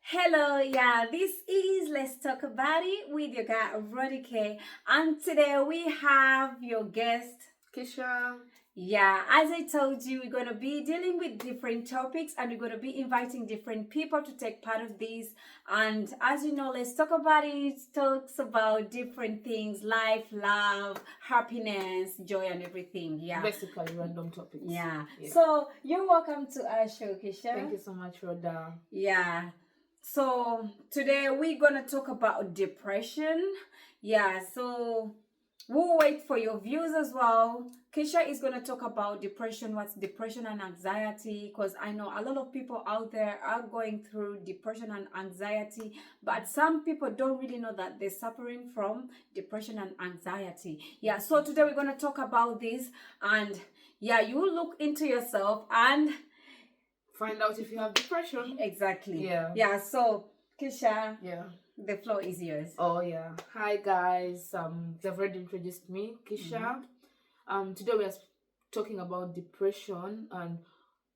Hello, yeah, this is Let's Talk About It with your guy Rhoda, and today we have your guest. Kisha. Yeah, as I told you, we're going to be dealing with different topics and we're going to be inviting different people to take part of this. And as you know, Let's Talk About It talks about different things: life, love, happiness, joy, and everything. Yeah. Basically, random topics. Yeah. So, you're welcome to our show, Kisha. Thank you so much, Rhoda. Yeah. So today we're gonna talk about depression. Yeah, so we'll wait for your views as well. Keisha is gonna talk about depression, what's depression and anxiety, because I know a lot of people out there are going through depression and anxiety, but some people don't really know that they're suffering from depression and anxiety. Yeah, so today we're gonna talk about this, and yeah, you look into yourself and find out if you have depression. Exactly. Yeah. Yeah. So, Kisha, Yeah. the floor is yours. Oh yeah. Hi guys. They've already introduced me, Kisha. Today we are talking about depression, and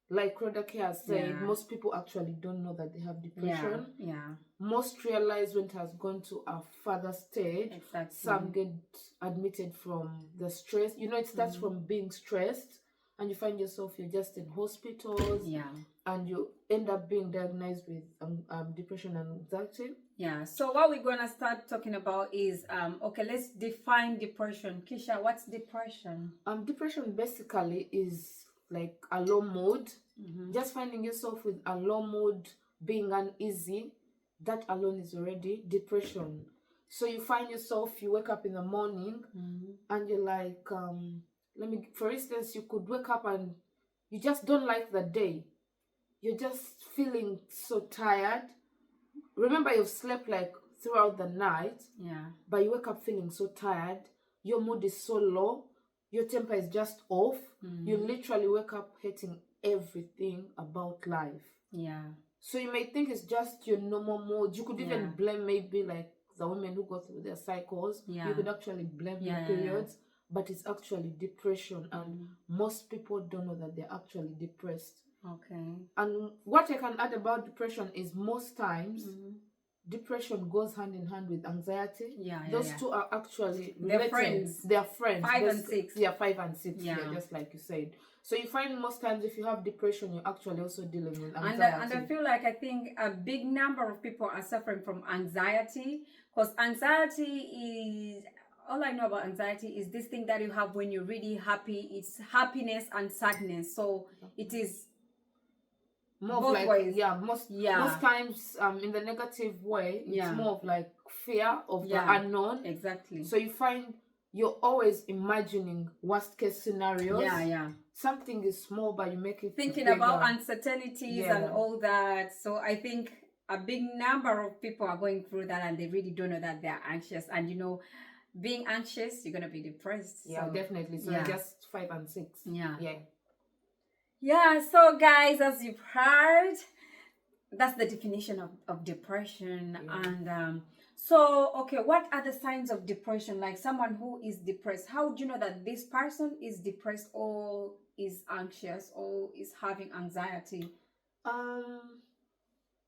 like Rhoda has said, most people actually don't know that they have depression. Yeah. Most realize when it has gone to a further stage. Exactly. Some get admitted from the stress. It starts from being stressed, and you find yourself you're just in hospitals. Yeah. And you end up being diagnosed with depression and anxiety. Yeah. So what we're gonna start talking about is okay, let's define depression. Kisha, what's depression? Depression basically is like a low mood. Just finding yourself with a low mood, being uneasy, that alone is already depression. So you find yourself, you wake up in the morning and you're like, for instance, you could wake up and you just don't like the day. You're just feeling so tired. Remember, you've slept like throughout the night. Yeah. But you wake up feeling so tired. Your mood is so low. Your temper is just off. You literally wake up hating everything about life. Yeah. So you may think it's just your normal mood. You could even blame maybe like the women who go through their cycles. Yeah. You could actually blame your periods. But it's actually depression. And most people don't know that they're actually depressed. Okay. And what I can add about depression is most times depression goes hand in hand with anxiety. Those two are actually related. They're friends. 5 and 6. Yeah, 5 and 6. Yeah, just like you said. So you find most times if you have depression, you're actually also dealing with anxiety. And I feel like I think a big number of people are suffering from anxiety, because anxiety is, all I know about anxiety is this thing that you have when you're really happy. It's happiness and sadness. So it is more both of like ways. most times in the negative way, it's more of like fear of the unknown. Exactly. So you find you're always imagining worst case scenarios. Something is small, but you make it thinking bigger. about uncertainties and all that. So I think a big number of people are going through that, and they really don't know that they're anxious. And being anxious, you're gonna be depressed. Yeah, so, definitely. So just 5 and 6. Yeah, so guys, as you've heard, that's the definition of depression. And so, okay, what are the signs of depression? Like someone who is depressed, how do you know that this person is depressed or is anxious or is having anxiety?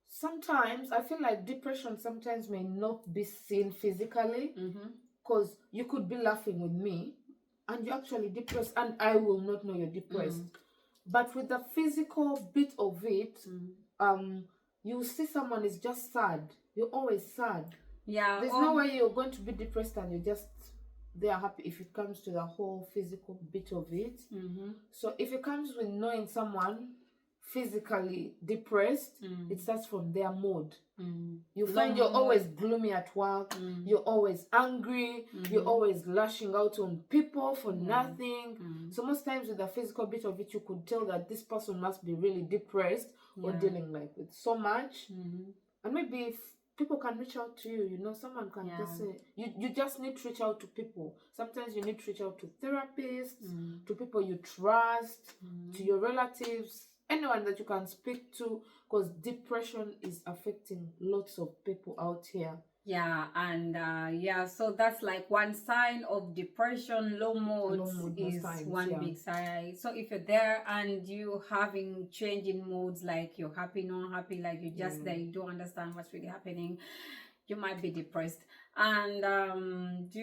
Sometimes I feel like depression sometimes may not be seen physically, because you could be laughing with me and you're actually depressed and I will not know you're depressed. But with the physical bit of it, you see someone is just sad. You're always sad. Yeah. There's no way you're going to be depressed and you're just there happy if it comes to the whole physical bit of it. So if it comes with knowing someone physically depressed, it starts from their mood. You find you're always gloomy at work, you're always angry, you're always lashing out on people for nothing. So most times with the physical bit of it, you could tell that this person must be really depressed or dealing like with so much. And maybe if people can reach out to you, someone can just say, you just need to reach out to people. Sometimes you need to reach out to therapists, to people you trust, to your relatives, anyone that you can speak to, because depression is affecting lots of people out here. Yeah, and yeah, so that's like one sign of depression. Low Low moods mood most is times, one yeah. big sign. So if you're there and you having change in moods, like you're happy, not happy, like you just there, you don't understand what's really happening, you might be depressed. And do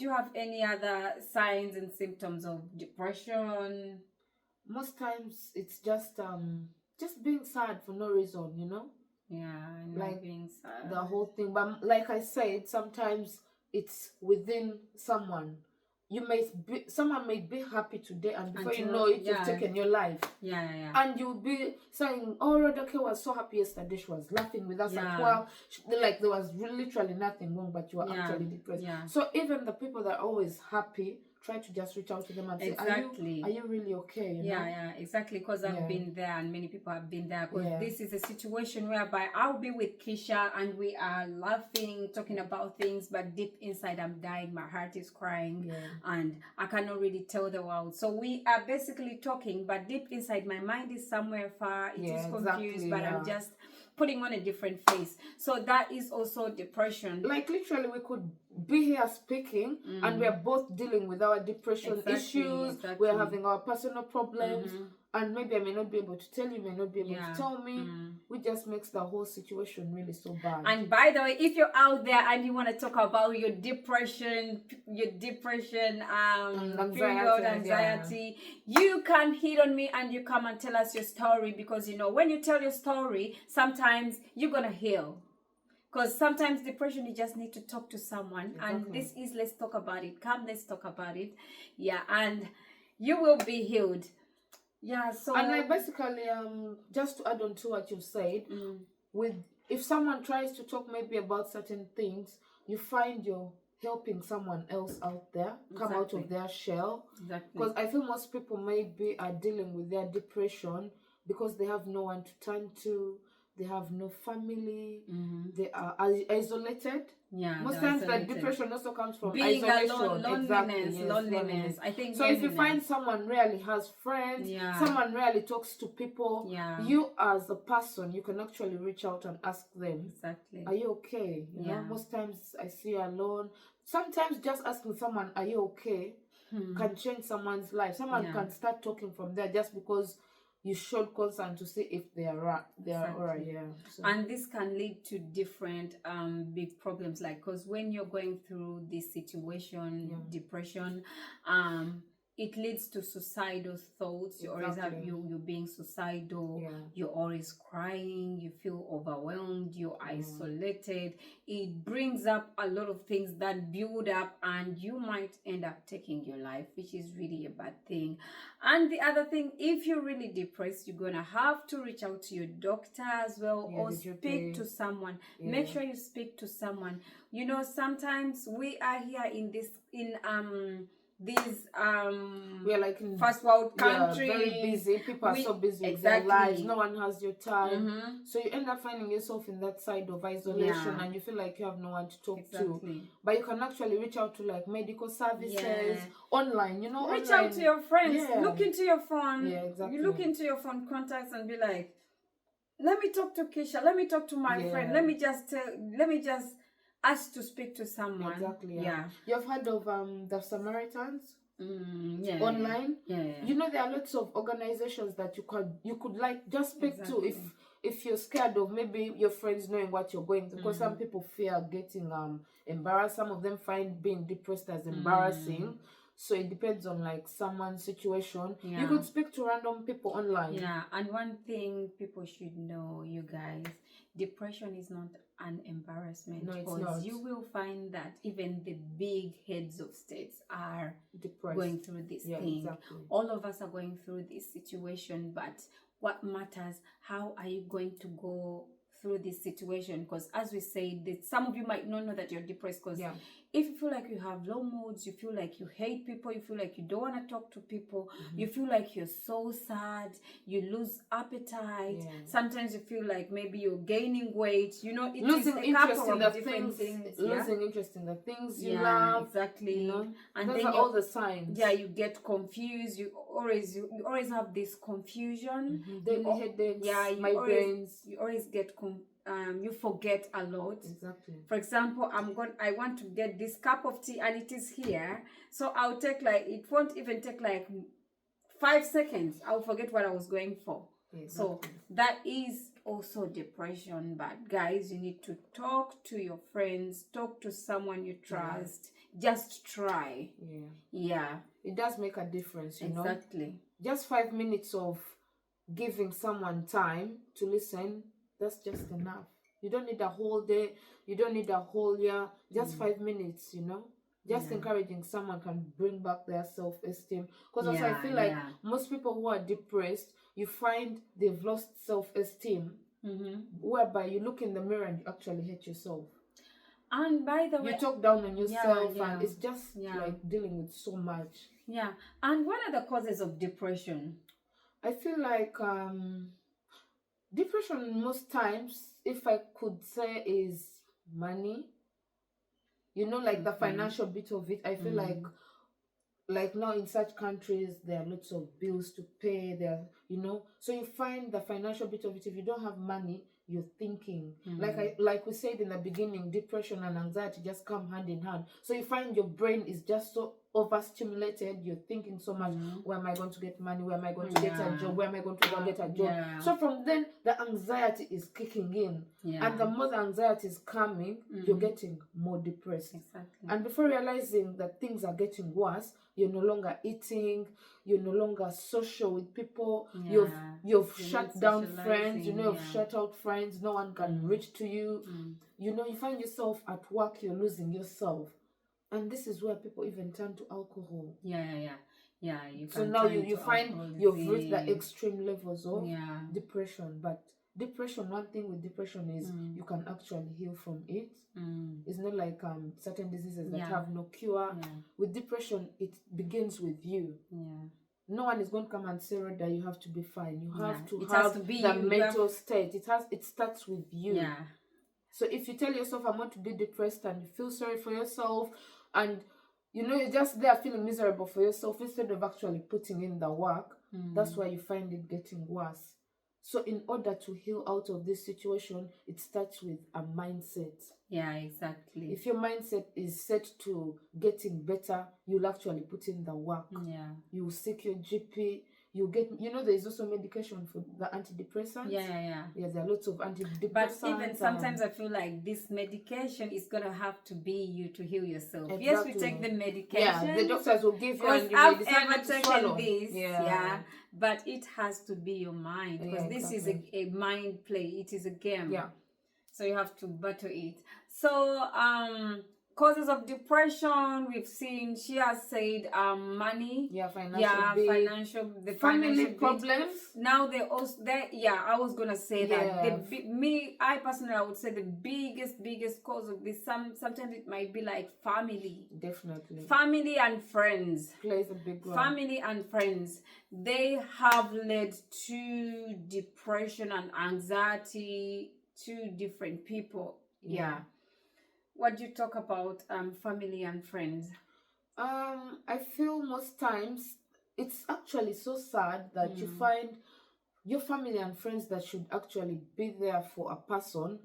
you have any other signs and symptoms of depression? Most times it's just being sad for no reason, you know, Yeah, not like being the sad. whole thing. But like I said, sometimes it's within someone. Someone may be happy today, and before you know it, you've taken your life. Yeah. And you'll be saying, "Oh, Rhoda was so happy yesterday. She was laughing with us at work. Like there was literally nothing wrong, but you were actually depressed." So even the people that are always happy, try to just reach out to them and say, "Are you really okay?" You know? Yeah, exactly. Because I've been there, and many people have been there. Because this is a situation whereby I'll be with Keisha, and we are laughing, talking about things, but deep inside, I'm dying. My heart is crying, and I cannot really tell the world. So we are basically talking, but deep inside, my mind is somewhere far. It is confused, but I'm just putting on a different face. So that is also depression. Like literally, we could be here speaking, and we are both dealing with our depression issues. We are having our personal problems, and maybe I may not be able to tell you, may not be able to tell me. Which just makes the whole situation really so bad. And by the way, if you're out there and you want to talk about your depression, anxiety, you can hit on me and you come and tell us your story, because you know when you tell your story, sometimes you're gonna heal. Because sometimes depression, you just need to talk to someone. And this is, let's talk about it. Come, let's talk about it. Yeah, and you will be healed. Yeah, so... And like basically, just to add on to what you've said, if someone tries to talk maybe about certain things, you find you're helping someone else out there come out of their shell. Because I feel most people maybe are dealing with their depression because they have no one to turn to. They have no family. They are isolated. Yeah, most times the depression also comes from being isolation. Alone, loneliness. I think so. If you find someone really has friends, someone really talks to people, you as a person, you can actually reach out and ask them, "Are you okay?" You know, most times I see you alone. Sometimes just asking someone, "Are you okay?" can change someone's life. Someone can start talking from there just because you showed concern to see if they are right. All right, So. And this can lead to different big problems, like because when you're going through this situation, depression, it leads to suicidal thoughts. You always have you're being suicidal. You're always crying. You feel overwhelmed. You're isolated. It brings up a lot of things that build up, and you might end up taking your life, which is really a bad thing. And the other thing, if you're really depressed, you're gonna have to reach out to your doctor as well, or speak to someone. Make sure you speak to someone. You know, sometimes we are here in these we are like in first world country, very busy. People are so busy with their lives. No one has your time, so you end up finding yourself in that side of isolation, and you feel like you have no one to talk to. But you can actually reach out to like medical services online. You know, reach out to your friends. Look into your phone. You look into your phone contacts and be like, let me talk to Keisha. Let me talk to my friend. Let me just ask to speak to someone. You've heard of the Samaritans online. You know, there are lots of organizations that you could like just speak to if you're scared of maybe your friends knowing what you're going through, because some people fear getting embarrassed. Some of them find being depressed as embarrassing. So it depends on like someone's situation. You could speak to random people online. And one thing people should know, you guys, depression is not an embarrassment. No, it's not. You will find that even the big heads of states are depressed, going through this thing. All of us are going through this situation, but what matters, how are you going to go through this situation? Because as we say, that some of you might not know that you're depressed, because if you feel like you have low moods, you feel like you hate people, you feel like you don't want to talk to people, you feel like you're so sad, you lose appetite, sometimes you feel like maybe you're gaining weight, you know, it losing is a interest couple in of the different things, losing interest in the things you love, you know, and those then are all the signs. You get confused, you always have this confusion, daily headaches, migraines, you always get you forget a lot. Exactly. For example, I want to get this cup of tea and it is here, so I'll take like, it won't even take like 5 seconds, I'll forget what I was going for. Exactly. So that is also depression. But guys, you need to talk to your friends, talk to someone you trust. Just try. Yeah, it does make a difference, you know. Exactly. Just 5 minutes of giving someone time to listen, that's just enough. You don't need a whole day, you don't need a whole year, just 5 minutes, you know. Just encouraging someone can bring back their self-esteem. Because also I feel like most people who are depressed, you find they've lost self-esteem, whereby you look in the mirror and you actually hate yourself. And by the way, you talk down on yourself, and it's just like dealing with so much. Yeah. And what are the causes of depression? I feel like depression most times, if I could say, is money. You know, like the financial bit of it. I feel like now in such countries, there are lots of bills to pay. There, you know, so you find the financial bit of it. If you don't have money, you're thinking. Like we said in the beginning, depression and anxiety just come hand in hand. So you find your brain is just so overstimulated. You're thinking so much. Where am I going to get money? Where am I going to get a job? Where am I going to go get a job? So from then, the anxiety is kicking in. And the more the anxiety is coming, you're getting more depressed. Exactly. And before realizing that things are getting worse, you're no longer eating, you're no longer social with people, you've shut down friends, you know, you've shut out friends, no one can reach to you. You know, you find yourself at work, you're losing yourself. And this is where people even turn to alcohol. Yeah. So now you find you've reached the extreme levels of depression. But depression, one thing with depression is you can actually heal from it. It's not like certain diseases that have no cure. With depression, it begins with you. No one is going to come and say, Rhoda, you have to be fine. You have to have the mental state. It starts with you. So if you tell yourself, I'm going to be depressed, and you feel sorry for yourself, and you know you're just there feeling miserable for yourself instead of actually putting in the work, that's why you find it getting worse. So in order to heal out of this situation, it starts with a mindset. Yeah, exactly. If your mindset is set to getting better, you'll actually put in the work. You will seek your GP. You get, you know, there is also medication for the antidepressants. Yeah, there are lots of antidepressants. But even sometimes I feel like this medication is gonna have to be you to heal yourself. Exactly. Yes, we take the medication. Yeah, the doctors will give you, and you I've may decide ever not to taken swallow. this, but it has to be your mind, because this is a mind play. It is a game. So you have to battle it. So causes of depression, we've seen, she has said money, financial, the family financial problems. Now they also, I was gonna say that I personally, I would say the biggest cause of this, sometimes it might be like family. Definitely. Family and friends plays a big role. Family and friends, they have led to depression and anxiety to different people. What do you talk about family and friends? I feel most times it's actually so sad that you find your family and friends that should actually be there for a person,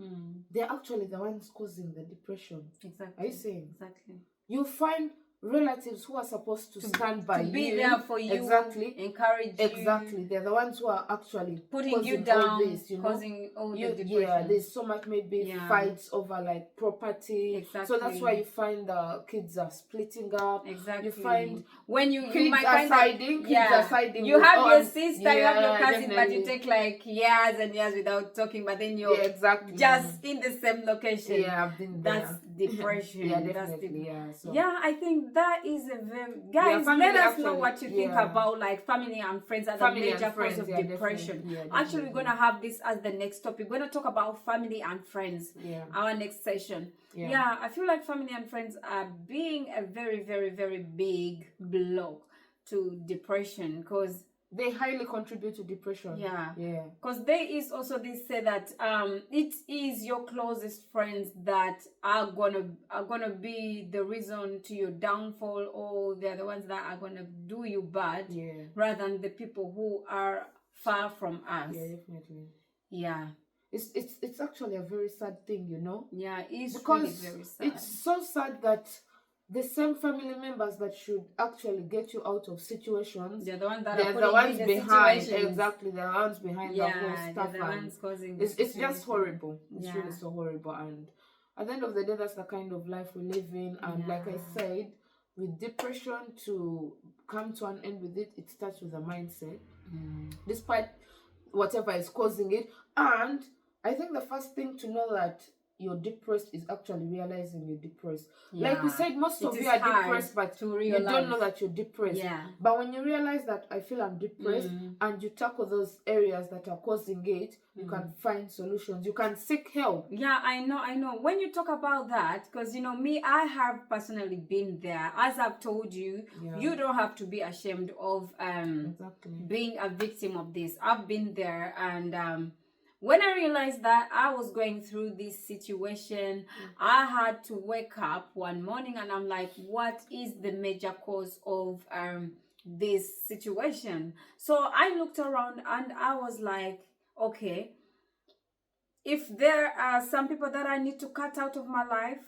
they're actually the ones causing the depression. Exactly. Are you saying? Exactly. You find relatives who are supposed to stand by you, be there for you, encourage you. Exactly. They're the ones who are actually putting you down, all this, you know? causing all the depression. There's so much maybe fights over like property. Exactly. So that's why you find the kids are splitting up. Exactly. You find when you might find siding, kids are siding. You have your sister, you have your cousin, definitely. but you take like years and years without talking, but then you're just in the same location. Yeah, I've been there. That's depression. Definitely. I think that is a very guys. Let us know what you think about like family and friends as a major cause of depression. Actually, we're gonna have this as the next topic. We're gonna talk about family and friends. Our next session. I feel like family and friends are being a very, very, very big block to depression, because they highly contribute to depression. Because there is also this say that it is your closest friends that are gonna be the reason to your downfall, or they're the ones that are gonna do you bad, rather than the people who are far from us. Definitely. it's actually a very sad thing, you know. Yeah, it's really Because very sad. it's so sad that the same family members that should actually get you out of situations, They're the ones that they're are the putting you ones in the behind. situations. Exactly, they're the ones behind the whole Yeah, stuff. they're the And ones causing the it's just situation. horrible. It's Yeah. really so horrible. And at the end of the day, that's the kind of life we live in. And like I Yeah. said, with depression, to come to an end with it, it starts with a mindset, despite whatever is causing it. And I think the first thing to know that you're depressed is actually realizing you're depressed. Like we Yeah. said, most It of is you are hard depressed, but to you don't know realize. that you're depressed. Yeah. But when you realize that I feel I'm depressed, and you tackle those areas that are causing it, you can find solutions. You can seek help. Yeah, I know. When you talk about that, because you know me, I have personally been there. As I've told you, you don't have to be ashamed of Exactly. being a victim of this. I've been there, and when I realized that I was going through this situation, I had to wake up one morning and I'm like, what is the major cause of this situation? So I looked around and I was like, okay, if there are some people that I need to cut out of my life,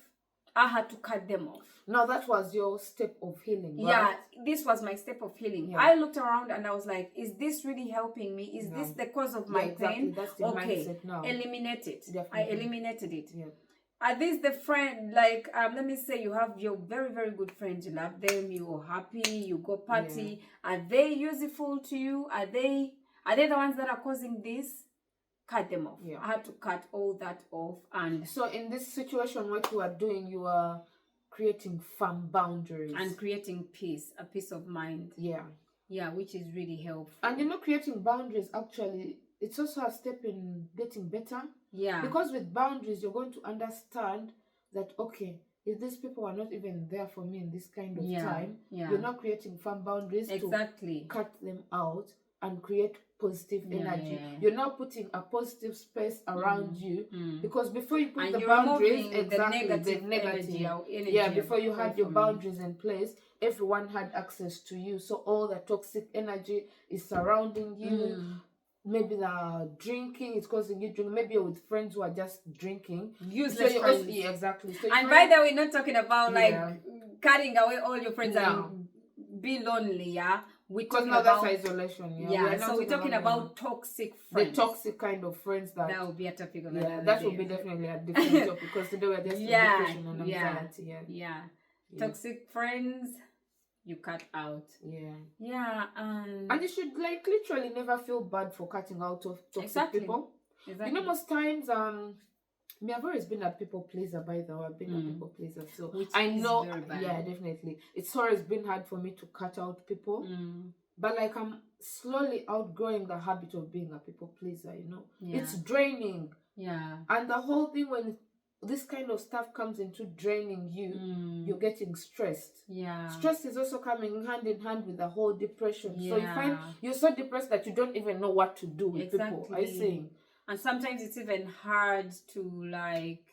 I had to cut them off. Now that was your step of healing, right? Yeah, this was my step of healing. Yeah. I looked around and I was like, is this really helping me? Is Yeah. this the cause of my exactly. pain? That's the Okay, mindset now. eliminate it. Definitely. I eliminated it. Yeah. Are these the friend, like, let me say you have your very, very good friends, you love them, you're happy, you go party. Are they useful to you? Are they the ones that are causing this? Cut them off. Yeah. I had to cut all that off. And so in this situation, what you are doing, you are creating firm boundaries and creating peace, a peace of mind. Yeah, which is really helpful. and you know, creating boundaries, actually, it's also a step in getting better. Yeah, because with boundaries, you're going to understand that, okay, if these people are not even there for me in this kind of time, you're not creating firm boundaries to cut them out and create positive energy. You're now putting a positive space around you, because before you put and the boundaries, the negative energy before you had your boundaries in place, everyone had access to you, so all the toxic energy is surrounding you. Maybe they're drinking, it's causing you drink. Maybe you're with friends who are just drinking. Useless so friends. Exactly. So and by the way, not talking about like cutting away all your friends and be lonely, yeah? Because now that's isolation, so we're talking about toxic friends. The toxic kind of friends that will be a topic of another that day. will be definitely a different topic, because today we're just depression and anxiety. Toxic friends, you cut out. And you should like literally never feel bad for cutting out of toxic people. You know, most times I've always been a people pleaser, by the way. I've been a people pleaser, so which I know. Very bad. Yeah, definitely. It's always been hard for me to cut out people, but like I'm slowly outgrowing the habit of being a people pleaser. You know, it's draining. And the whole thing, when this kind of stuff comes into draining you, you're getting stressed. Stress is also coming hand in hand with the whole depression. So you find you're so depressed that you don't even know what to do with people. I see. And sometimes it's even hard to like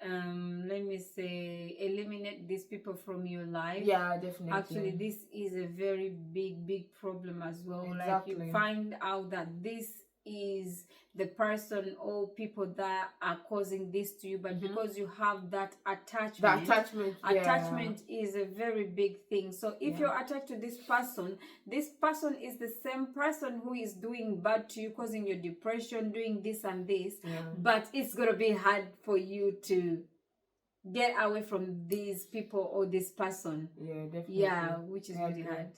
let me say eliminate these people from your life. Definitely. Actually, this is a very big problem as well. Exactly. Like you find out that this is the person or people that are causing this to you, but because you have that attachment, attachment is a very big thing. So if you're attached to this person is the same person who is doing bad to you, causing your depression, doing this and this, but it's gonna be hard for you to get away from these people or this person. Definitely. Which is really hard.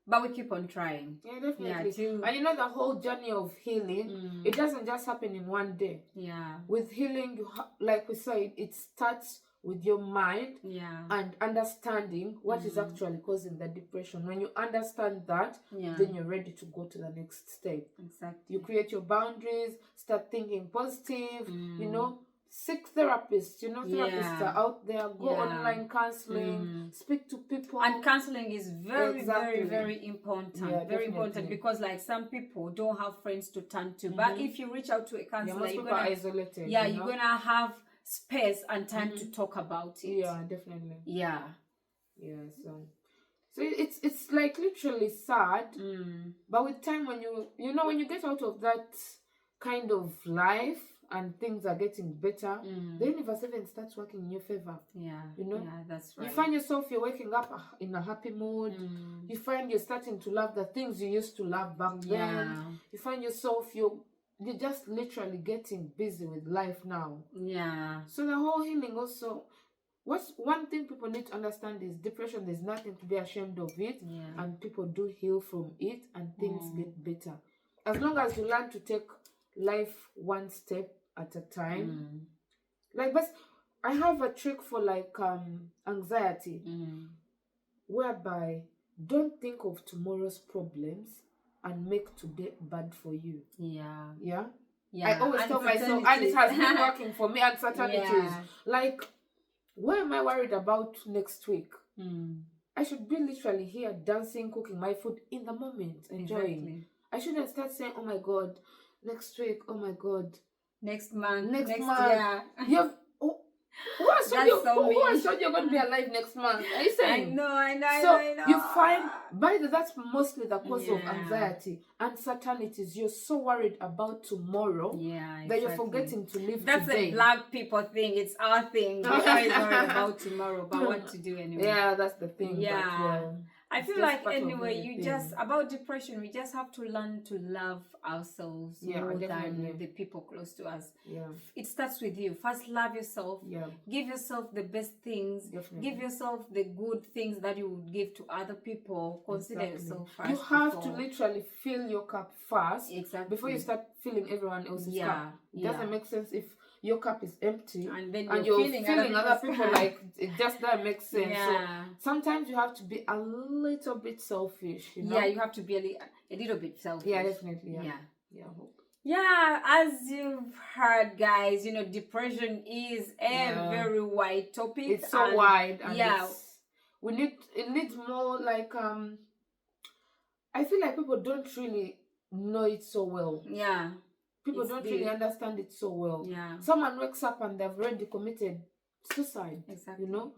But we keep on trying. Definitely. And you know, the whole journey of healing, it doesn't just happen in one day. With healing, like we said, it starts with your mind and understanding what is actually causing the depression. When you understand that, then you're ready to go to the next step. You create your boundaries, start thinking positive, you know. Seek therapists, you know, therapists are out there. Go online counseling, speak to people. And counseling is very, very important. Very important, because like some people don't have friends to turn to. But if you reach out to a counselor, most people are isolated. You're gonna have space and time to talk about it. Definitely. So it's like literally sad. But with time, when you get out of that kind of life and things are getting better, the universe even starts working in your favor. Yeah. You know? Yeah, that's right. You find yourself, you're waking up in a happy mood. You find you're starting to love the things you used to love back then. You find yourself, you're just literally getting busy with life now. Yeah. So the whole healing also, what's one thing people need to understand is depression, there's nothing to be ashamed of it. Yeah. And people do heal from it and things get better. As long as you learn to take life one step at a time. Like, but I have a trick for like anxiety, whereby don't think of tomorrow's problems and make today bad for you. Yeah. Yeah. Yeah. I always tell myself, and it has been working for me, uncertainties. Yeah. Like, why am I worried about next week? I should be literally here dancing, cooking my food in the moment, enjoying. Exactly. I shouldn't start saying, oh my God, next week, oh my God. Next month. Next month. Yeah. You've, who has told you're going to be alive next month? Are you saying? I know. So you find, that's mostly the cause of anxiety. Uncertainties. You're so worried about tomorrow that you're forgetting to live That's today. a black people thing. It's our thing. We're always worried about tomorrow, but what to do anyway. Yeah, that's the thing. Yeah. But, well, I feel like anyway, about depression, we just have to learn to love ourselves more than the people close to us. Yeah. It starts with you. First, love yourself. Yeah. Give yourself the best things. Definitely. Give yourself the good things that you would give to other people. Consider yourself first. You have to literally fill your cup first before you start filling everyone else's cup. It doesn't make sense if your cup is empty and then you're feeling other people like it just doesn't make sense. Yeah. So sometimes you have to be a little bit selfish, you know? Yeah, you have to be a little bit selfish. Yeah, definitely. Yeah, as you've heard, guys, depression is a very wide topic. It's so wide, and it needs more like I feel like people don't really know it so well. Yeah. People don't really understand it so well. Yeah. Someone wakes up and they've already committed suicide. Exactly. You know?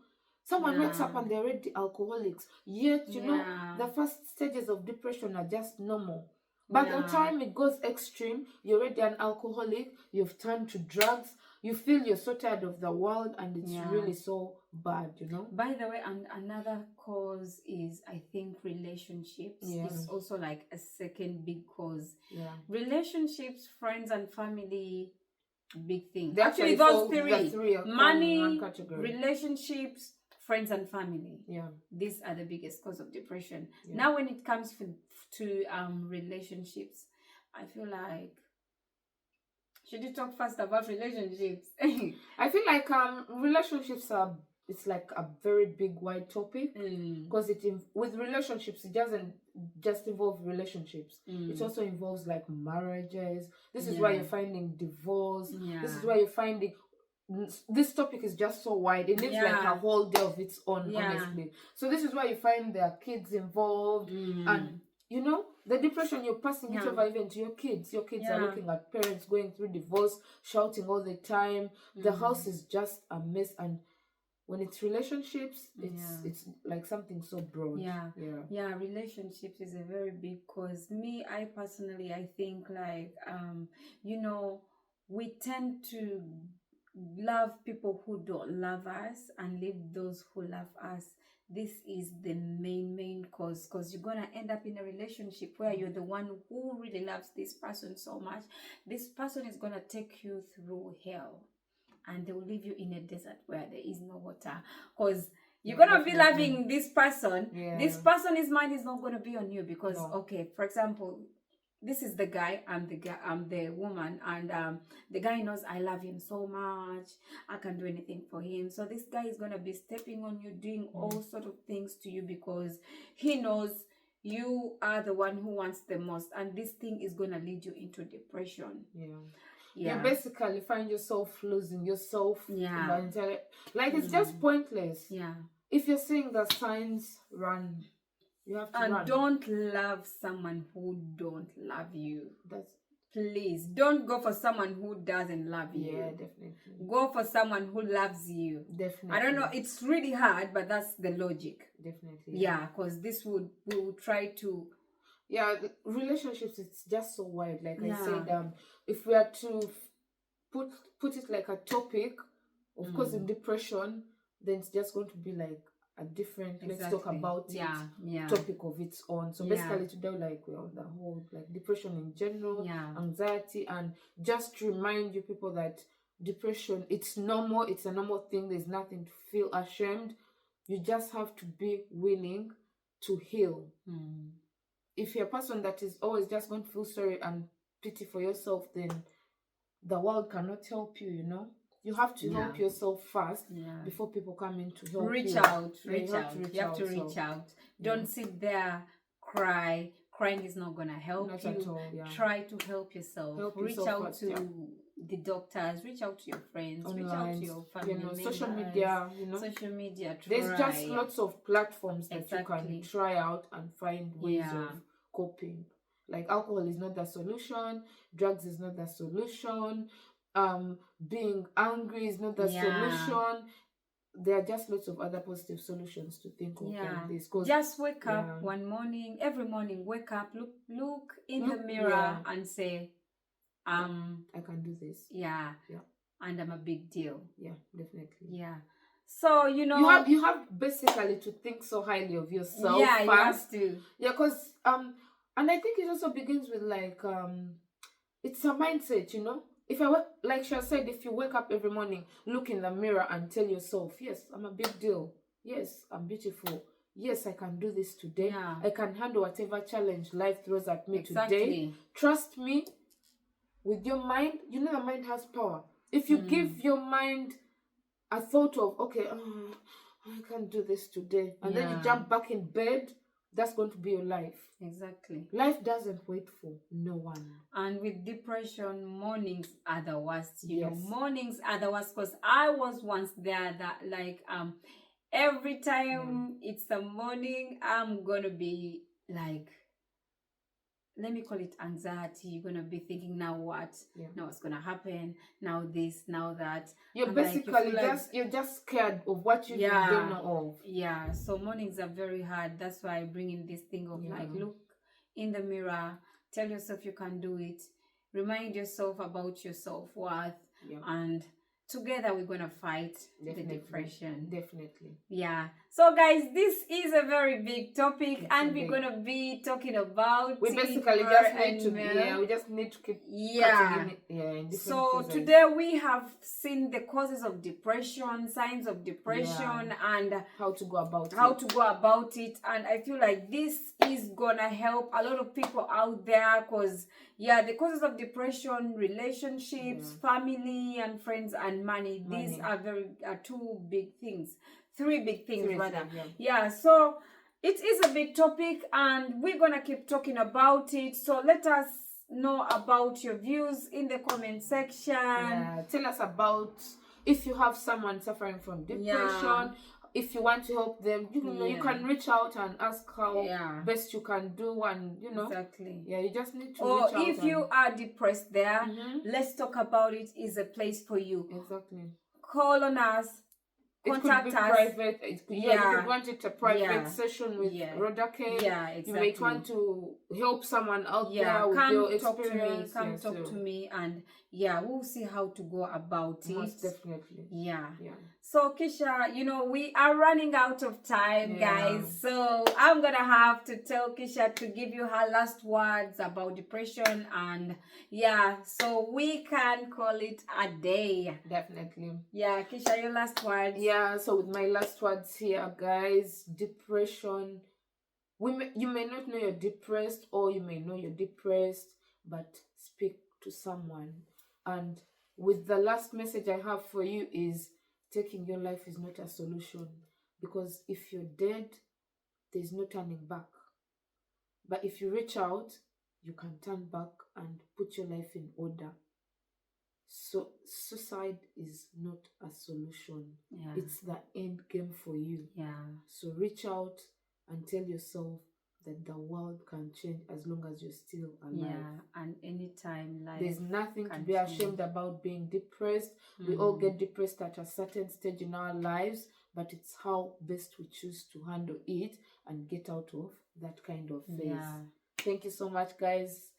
Someone wakes up and they're already alcoholics. Yet, you know, the first stages of depression are just normal. But the time it goes extreme, you're already an alcoholic, you've turned to drugs, you feel you're so tired of the world, and it's really so bad, you know? By the way, and another cause is, I think, relationships. It's also like a second big cause. Yeah. Relationships, friends, and family, big thing. Actually, those three money, relationships, friends, and family. Yeah. These are the biggest cause of depression. Yeah. Now, when it comes to relationships, I feel like, should you talk first about relationships? I feel like relationships are, it's like a very big wide topic, because with relationships, it doesn't just involve relationships. It also involves like marriages. This is why you're finding divorce. This is why you're finding, this topic is just so wide. It needs like a whole day of its own, honestly. So this is why you find there are kids involved, and you know, the depression you're passing it over even to your kids. Your kids are looking at parents going through divorce, shouting all the time. The house is just a mess. And when it's relationships, it's like something so broad. Yeah, relationships is a very big cause. Me, I personally, I think like you know, we tend to love people who don't love us and leave those who love us. This is the main cause, because you're gonna end up in a relationship where you're the one who really loves this person so much. This person is gonna take you through hell, and they will leave you in a desert where there is no water, because you're gonna be loving this person. This person's mind is not gonna be on you, because okay, for example, this is the guy, I'm the woman, and the guy knows I love him so much, I can do anything for him. So this guy is gonna be stepping on you, doing all sort of things to you, because he knows you are the one who wants the most, and this thing is gonna lead you into depression. You basically find yourself losing yourself. Like it's just pointless. If you're seeing the signs, run. You have to run. Don't love someone who don't love you. Please don't go for someone who doesn't love you. Yeah, definitely. Go for someone who loves you. Definitely. I don't know, it's really hard, but that's the logic. Definitely. Yeah, because we would try to Yeah, relationships, it's just so wide. Like I Yeah. said, if we are to put it like a topic, of course, in depression, then it's just going to be like a different, let's talk Exactly. about it, Yeah. topic of its own. So Yeah. basically today, like, we're on the whole, like, depression in general, Yeah. anxiety, and just to remind you people that depression, it's normal, it's a normal thing. There's nothing to feel ashamed. You just have to be willing to heal. If you're a person that is always just going to feel sorry and pity for yourself, then the world cannot help you, you know. You have to help yourself first before people come in to help reach you. out Yeah, reach you have out to reach you have out, to reach so, out. Don't sit there crying is not gonna help not you. at all, yeah. Try to help yourself. Reach yourself out first, to yeah. the doctors, reach out to your friends, reach out Online, to your family you know, members, social media, you know. social media. There's just Try. lots of platforms that you Exactly. can try out and find ways Yeah. of coping. Like, alcohol is not the solution, drugs is not the solution, being angry is not the solution. There are just lots of other positive solutions to think of like this. Just wake up one morning, every morning, wake up, look in the mirror and say, I can do this. Yeah. And I'm a big deal. Yeah, definitely. Yeah. So, you know, you have basically to think so highly of yourself. Yeah, first. you have to. Yeah, because and I think it also begins with like it's a mindset, you know. If like Sha said, if you wake up every morning, look in the mirror and tell yourself, yes, I'm a big deal. Yes, I'm beautiful. Yes, I can do this today. Yeah. I can handle whatever challenge life throws at me today. Trust me, with your mind, you know, the mind has power. If you give your mind a thought of, okay, I can't do this today, and then you jump back in bed, that's going to be your life. Exactly. Life doesn't wait for no one. And with depression, mornings are the worst. You know, mornings are the worst, because I was once there that like every time it's the morning, I'm gonna be like, let me call it anxiety. You're gonna be thinking, now what? Now what's gonna happen? Now this, now that. You're and basically like, you're just scared of what you don't know of. Yeah. So mornings are very hard. That's why I bring in this thing of like, look in the mirror, tell yourself you can do it, remind yourself about your self-worth, and together we're gonna fight the depression. Definitely. Yeah. So guys, this is a very big topic, and we're gonna be talking about we basically just need to keep cutting in so phases. Today we have seen the causes of depression, signs of depression, and how to go about it. And I feel like this is gonna help a lot of people out there, because the causes of depression, relationships, family and friends, and money. These are two big things. Three big things rather. So it is a big topic, and we're gonna keep talking about it. So let us know about your views in the comment section. Tell us about if you have someone suffering from depression. If you want to help them, you know, you can reach out and ask how best you can do, and you know, you just need to reach out. Or if you are depressed there, let's talk about it. Is a place for you. Call on us. Contact us. Private. You could want it a private session with Rhoda. You might want to help someone out there with your experience. Come talk to me, and we'll see how to go about it. Most definitely. So Kisha, you know, we are running out of time, guys. So I'm gonna have to tell Kisha to give you her last words about depression, and so we can call it a day. Definitely. Kisha, your last words. So with my last words here, guys, depression. You may not know you're depressed, or you may know you're depressed, but speak to someone. And with the last message I have for you is, taking your life is not a solution, because if you're dead, there's no turning back. But if you reach out, you can turn back and put your life in order. So suicide is not a solution. It's the end game for you. So reach out and tell yourself that the world can change as long as you're still alive. And anytime life. There's nothing to be ashamed about being depressed. We all get depressed at a certain stage in our lives, but it's how best we choose to handle it and get out of that kind of phase. Thank you so much, guys.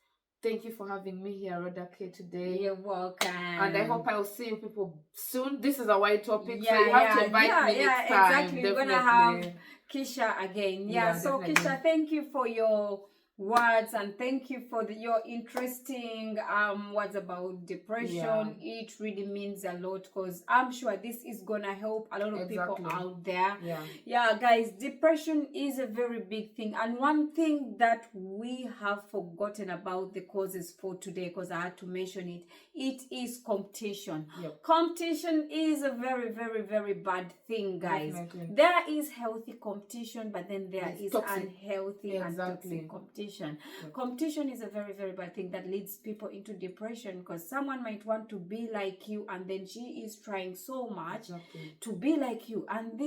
Thank you for having me here, Rhoda K, today. You're welcome. And I hope I will see you people soon. This is a wide topic, Yeah, so you have to yeah, invite yeah, me yeah, next time. exactly. Definitely. We're gonna have Keisha again. Yeah, Yeah, so definitely. Keisha, thank you for your words and thank you for your interesting words about depression. It really means a lot because I'm sure this is gonna help a lot of people out there. Yeah, guys, depression is a very big thing, and one thing that we have forgotten about the causes for today, because I had to mention it, it is competition. Competition is a very, very, very bad thing, guys. Definitely. There is healthy competition, but then there is toxic. unhealthy and toxic competition. Competition is a very, very bad thing that leads people into depression, because someone might want to be like you, and then she is trying so much to be like you, and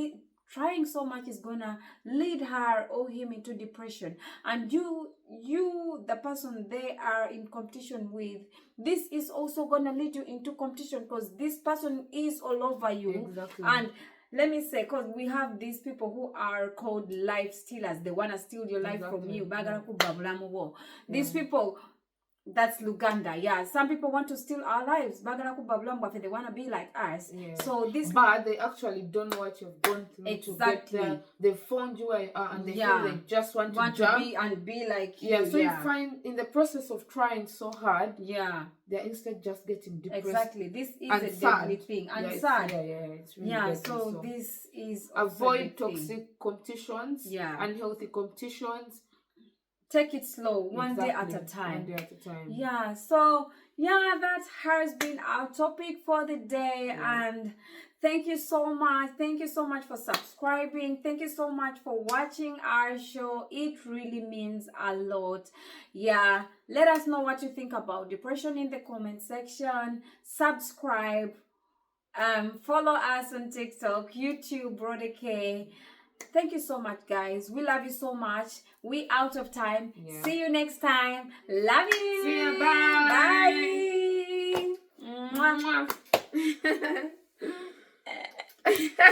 trying so much is gonna lead her or him into depression. And you the person they are in competition with, this is also gonna lead you into competition, because this person is all over you. And let me say, because we have these people who are called life stealers. They want to steal your life from you. These people, that's Luganda. Yeah, some people want to steal our lives. They want to be like us. So this, but they actually don't know what you've gone through to get there. They found you where you are, and they feel they just want to jump be and be like you. So you find in the process of trying so hard, they're instead just getting depressed. This is a deadly thing. And sad. It's really deadly. So this is avoid toxic competitions, unhealthy competitions. Take it slow, one day at a time. 1 day at a time. Yeah, so that has been our topic for the day. And thank you so much. Thank you so much for subscribing. Thank you so much for watching our show. It really means a lot. Yeah, let us know what you think about depression in the comment section. Subscribe. Follow us on TikTok, YouTube, Rhoda K. Thank you so much, guys. We love you so much. We out of time. See you next time. Love you. See you. Bye. Bye.